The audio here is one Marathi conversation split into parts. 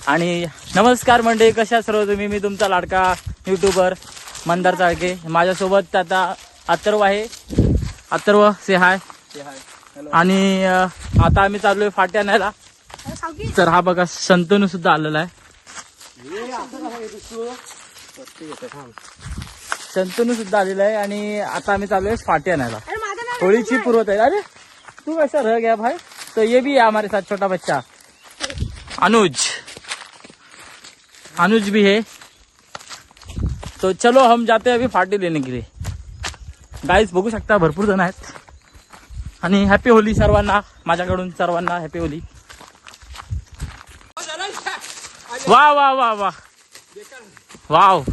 आणि नमस्कार मंडळी, कशा सर्व तुम्ही? मी तुमचा लाडका यूट्यूबर मंदार चाळके. माझ्यासोबत आता अथर्व आहे. अथर्व से हाय. आणि आता आम्ही चाललोय फाट्या न्यायला. तर हा बघा शंतनू सुद्धा आलेला आहे. शंतनू सुद्धा आलेला आहे आणि आता आम्ही चाललोय फाट्या न्यायला. होळीची पूर्वत आहे. अरे तू कैसा रह गया भाई? तो ये भी है हमारे साथ छोटा बच्चा अनुज भी है. तो चलो हम जाते हैं अभी फाटी लेने के लिए. गाइस बघू शकता भरपूर जण आहेत. आणि हॅपी होली सर्वांना, माझ्याकडून सर्वांना हॅपी होली. वा वा वा वा वाव.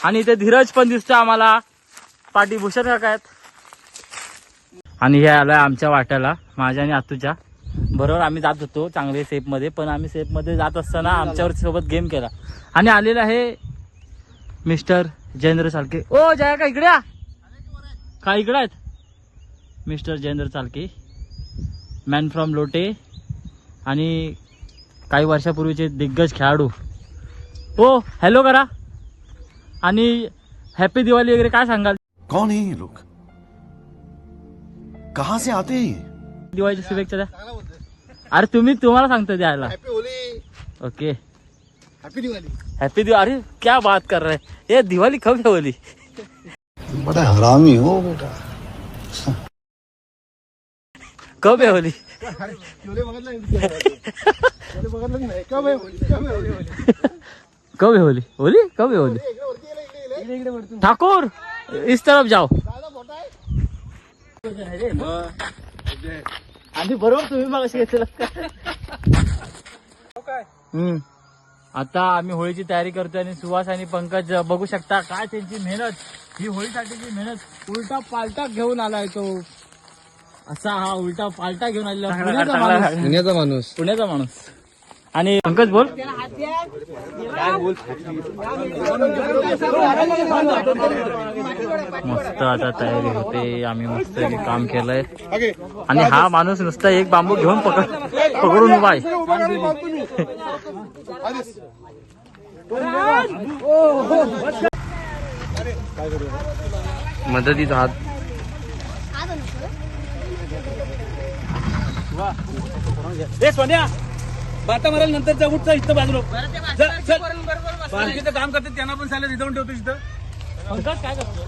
आणि इथे धीरज पण दिसतो आम्हाला. पाटी भूषण काका आहेत. आणि हे आलंय आमच्या वाट्याला, माझ्या आणि आतूच्या बरोबर. आम्ही जात होतो चांगले सेफ मध्ये, पण आम्ही सेफ मध्ये जात असताना आमच्यावर सोबत गेम केला. आणि आलेला आहे मिस्टर जयेंद्र चालके. ओ जया का इकडे का इकडे आहेत mister Jayendra Chalke, man from Lote आणि काही वर्षापूर्वीचे दिग्गज खेळाडू. हो हॅलो करा आणि हॅपी दिवाळी वगैरे काय सांगाल? कौन है ये लोग, कहां से आते हैं? दिवाळीच्या शुभेच्छा द्या. अरे तुम्हाला सांगतो द्यायला. Okay happy Diwali. Happy Diwali. अरे क्या बात कर रहे हैं, ये दिवाली कब है होली? बड़ा हरामी हो बेटा. कब है होली? कब है होली? होली कब है होली? ठाकुर इस तरफ जाओ. आणि बरोबर तुम्ही मग अशी घेतलं. आता आम्ही होळीची तयारी करतोय आणि सुहास आणि पंकज बघू शकता काय त्यांची मेहनत. ही होळीसाठीची मेहनत. उलटा पालटा घेऊन आलाय तो. असा हा उलटा पालटा घेऊन आलेला पुण्याचा माणूस. आणि पंकज बोल. मस्त आता तयारी होते. आम्ही मस्त काम केलंय. आणि हा माणूस नुसता एक बांबू घेऊन पकडून उभा आहे. मदतीचा हात. सोन्या बाता मारायला नंतर जाऊचा इथं बाजूला बाकीचं काम करते त्यांना पण साला रिझाऊन ठेवतो इथं. काय करतो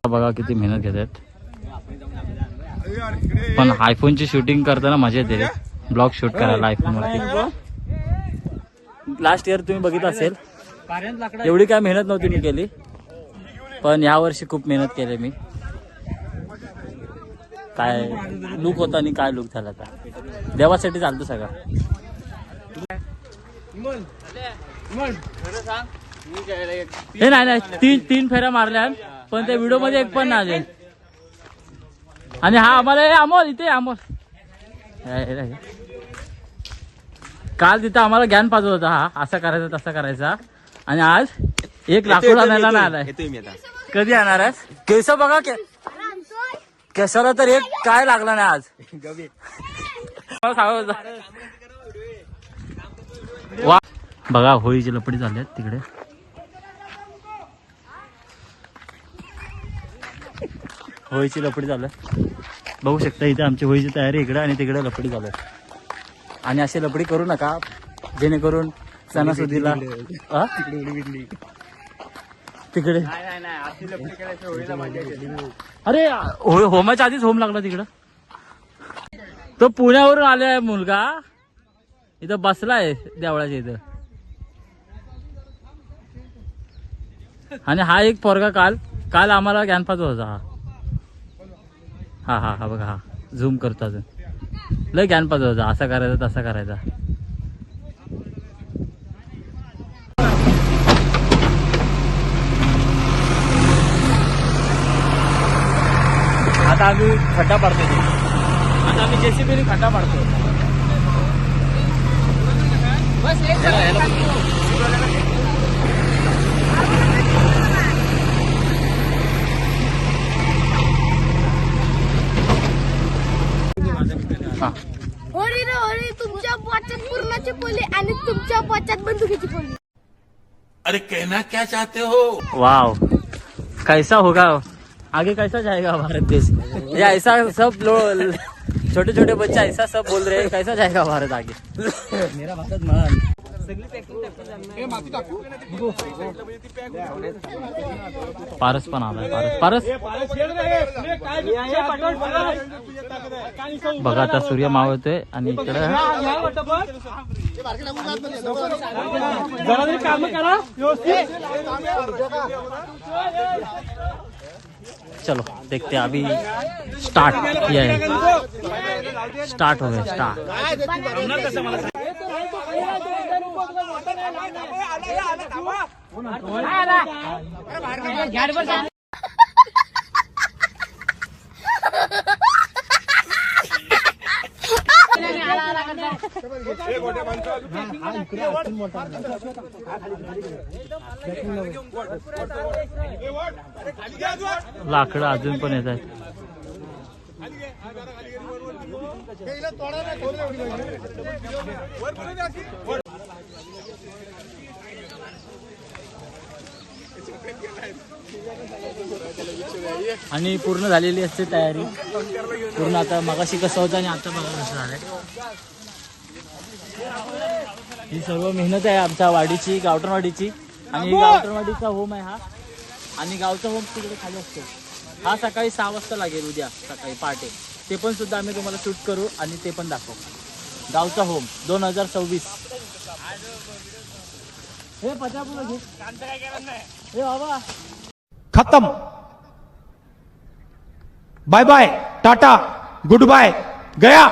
बघा किती मेहनत घेतात. पण आयफोनची शूटिंग करताना मजा येते रे. ब्लॉग शूट करायला आयफोन वरती. लास्ट इयर तुम्ही बघितलं असेल, एवढी काय मेहनत नव्हती मी केली, पण या वर्षी खूप मेहनत केली मी. काय लुक होता आणि काय लुक झाला. आता देवासाठी चालतो सगळं. हे नाही तीन फेऱ्या मारल्या, पण त्या व्हिडिओ मध्ये एक पण नाही. आणि हा आम्हाला अमोल इथे अमोल काल तिथं आम्हाला ज्ञान पाजत होता. हा असं करायचं तसं करायचा. आणि आज एक लाकूड आणायला नाही आलाय. कधी आणणार आहेस? केस बघा केसाला तर एक काय लागला नाही आज. वा बघा होळीची लपडी झाली आहेत तिकडे. होळीची लपडी झालं बघू शकता. इथे आमची होळीची तयारी इकडे आणि तिकडे लपडी झालं. आणि अशी लपडी करू नका जेणेकरून सणासुदीला तिकडे. अरे होमाच्या आधीच होम लागला तिकडं. तो पुण्यावरून आलाय मुलगा, इथं बसलाय देवळाच्या इथं. आणि हा एक पोरगा काल आम्हाला ज्ञान पाजत होता. हा बघा, हा झूम करतो अजून. लय ज्ञान पाजत होता. असा करायचा तसा करायचा. आता आम्ही खड्डा पाडतो. आता आम्ही जेसीबीने खड्डा पाडतो. होळी रे होळी तुमच्या वाचन पूर्ण बंदुकीची पोली आणि तुमच्या पोटात बंदुकीची पोली. अरे कहना क्या चाहते हो? वाव, कैसा होगा आगे, कैसा जाएगा भारत देश? ये ऐसा सब लोग छोटे छोटे बच्चे ऐसा सब बोल रहे हैं, कैसा जाएगा भारत आगे? मेरा भारत महान. पारस पण आलाय. पारस बघा आता सूर्य मावळतोय आणि इकडे जरा तरी काम करा व्यवस्थित. चलो देखते हैं अभी स्टार्ट किया है. स्टार्ट हो गया स्टार्ट. लाकडं अजून पण येत आहेत. आणि पूर्ण झालेली असते तयारी पूर्ण. आता मगाशी कसं होतं आणि आता बघा कसं झालंय. ही सर्व मेहनत आहे आमच्या वाडीची, गावठणवाडीची. आणि गावठणवाडीचा होम आहे हा, आणि गावचा होम तिकडे खाली असतो. हा सकाळी 6 वाजता लागेल, उद्या सकाळी पहाटे. ते पण सुद्धा आम्ही तुम्हाला शूट करू आणि ते पण दाखवू. गावचा होम 2026. हे पचापूर घे. हे बाबा खत्म. Bye bye, tata, goodbye, गया.